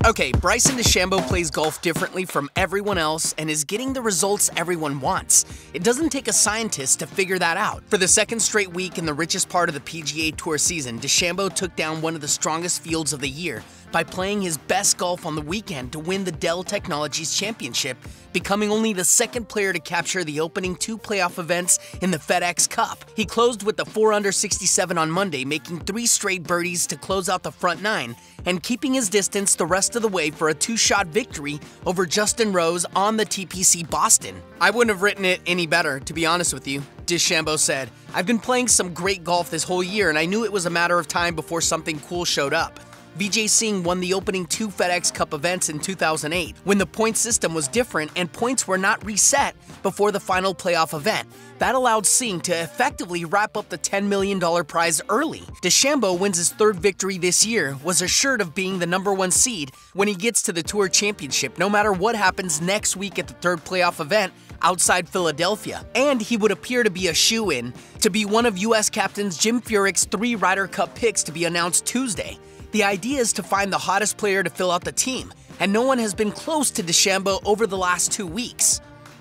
Okay, Bryson DeChambeau plays golf differently from everyone else and is getting the results everyone wants. It doesn't take a scientist to figure that out. For the second straight week in the richest part of the PGA Tour season, DeChambeau took down one of the strongest fields of the year by playing his best golf on the weekend to win the Dell Technologies Championship, becoming only the second player to capture the opening two playoff events in the FedEx Cup. He closed with a 4-under 67 on Monday, making 3 straight birdies to close out the front 9 and keeping his distance the rest of the way for a 2-shot victory over Justin Rose on the TPC Boston. "I wouldn't have written it any better, to be honest with you," DeChambeau said. "I've been playing some great golf this whole year and I knew it was a matter of time before something cool showed up." Vijay Singh won the opening 2 FedEx Cup events in 2008, when the point system was different and points were not reset before the final playoff event. That allowed Singh to effectively wrap up the $10 million prize early. DeChambeau wins his 3rd victory this year, was assured of being the #1 seed when he gets to the Tour Championship, no matter what happens next week at the 3rd playoff event outside Philadelphia. And he would appear to be a shoo-in to be one of U.S. captains Jim Furyk's 3 Ryder Cup picks to be announced Tuesday. The idea is to find the hottest player to fill out the team, and no one has been close to DeChambeau over the last 2 weeks.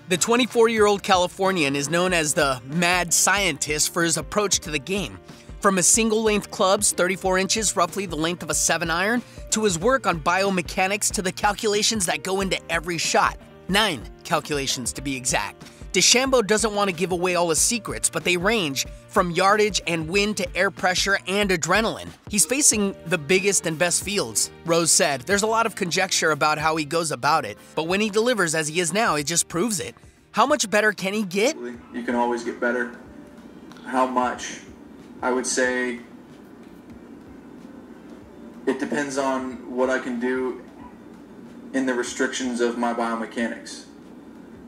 The 24-year-old Californian is known as the mad scientist for his approach to the game. From his single-length clubs, 34 inches, roughly the length of a 7-iron, to his work on biomechanics to the calculations that go into every shot. 9 calculations to be exact. DeChambeau doesn't want to give away all his secrets, but they range from yardage and wind to air pressure and adrenaline. He's facing the biggest and best fields, Rose said. "There's a lot of conjecture about how he goes about it, but when he delivers as he is now, it just proves it." How much better can he get? You can always get better. How much? I would say it depends on what I can do in the restrictions of my biomechanics.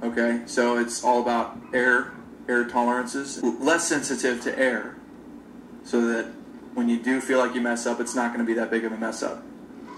Okay, so it's all about air tolerances, less sensitive to air, so that when you do feel like you mess up, it's not going to be that big of a mess up.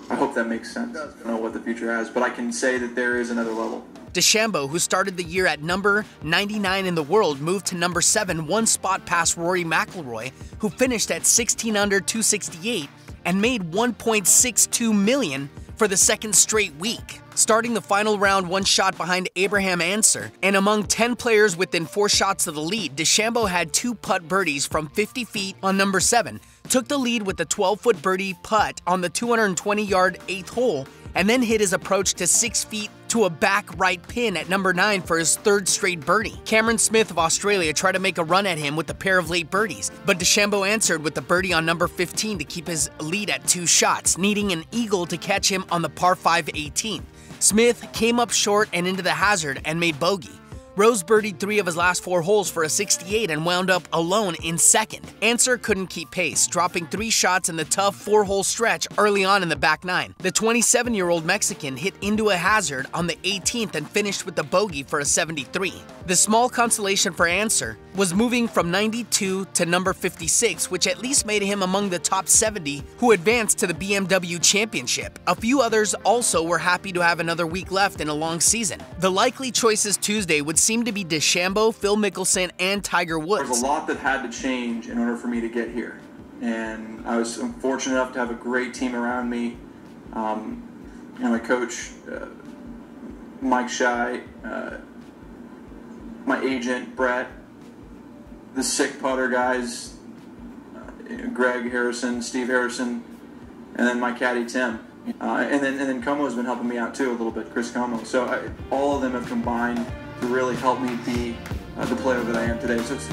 I hope that makes sense. I don't know what the future has, but I can say that there is another level. DeChambeau, who started the year at number 99 in the world, moved to number 7, 1 spot past Rory McIlroy, who finished at 16 under 268 and made $1.62 million for the 2nd straight week. Starting the final round 1 shot behind Abraham Ancer, and among 10 players within 4 shots of the lead, DeChambeau had 2 putt birdies from 50 feet on number 7, took the lead with a 12-foot birdie putt on the 220-yard 8th hole, and then hit his approach to 6 feet to a back right pin at number 9 for his 3rd straight birdie. Cameron Smith of Australia tried to make a run at him with a pair of late birdies, but DeChambeau answered with the birdie on number 15 to keep his lead at 2 shots, needing an eagle to catch him on the par 5 18th. Smith came up short and into the hazard and made bogey. Rose birdied 3 of his last 4 holes for a 68 and wound up alone in 2nd. Ancer couldn't keep pace, dropping 3 shots in the tough 4-hole stretch early on in the back 9. The 27-year-old Mexican hit into a hazard on the 18th and finished with the bogey for a 73. The small consolation for Ancer was moving from 92 to number 56, which at least made him among the top 70 who advanced to the BMW Championship. A few others also were happy to have another week left in a long season. The likely choices Tuesday would seem to be DeChambeau, Phil Mickelson, and Tiger Woods. There's a lot that had to change in order for me to get here, and I was fortunate enough to have a great team around me. My coach, Mike Shy, my agent, Brett, the sick putter guys, Greg Harrison, Steve Harrison, and then my caddy, Tim. And then Como's been helping me out too a little bit, Chris Como. So all of them have combined to really help me be the player that I am today. So it's